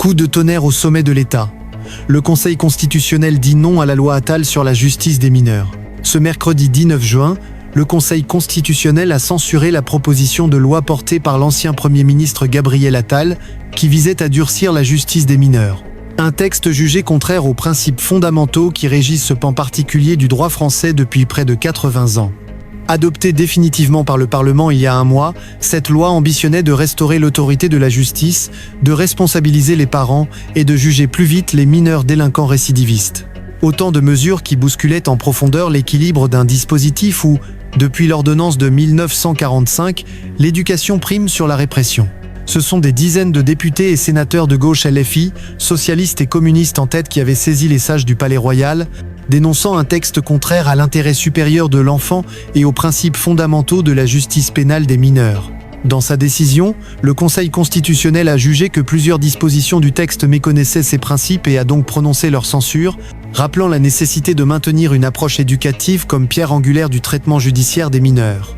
Coup de tonnerre au sommet de l'État. Le Conseil constitutionnel dit non à la loi Attal sur la justice des mineurs. Ce mercredi 19 juin, le Conseil constitutionnel a censuré la proposition de loi portée par l'ancien Premier ministre Gabriel Attal qui visait à durcir la justice des mineurs. Un texte jugé contraire aux principes fondamentaux qui régissent ce pan particulier du droit français depuis près de 80 ans. Adoptée définitivement par le Parlement il y a un mois, cette loi ambitionnait de restaurer l'autorité de la justice, de responsabiliser les parents et de juger plus vite les mineurs délinquants récidivistes. Autant de mesures qui bousculaient en profondeur l'équilibre d'un dispositif où, depuis l'ordonnance de 1945, l'éducation prime sur la répression. Ce sont des dizaines de députés et sénateurs de gauche LFI, socialistes et communistes en tête qui avaient saisi les sages du Palais Royal, dénonçant un texte contraire à l'intérêt supérieur de l'enfant et aux principes fondamentaux de la justice pénale des mineurs. Dans sa décision, le Conseil constitutionnel a jugé que plusieurs dispositions du texte méconnaissaient ces principes et a donc prononcé leur censure, rappelant la nécessité de maintenir une approche éducative comme pierre angulaire du traitement judiciaire des mineurs.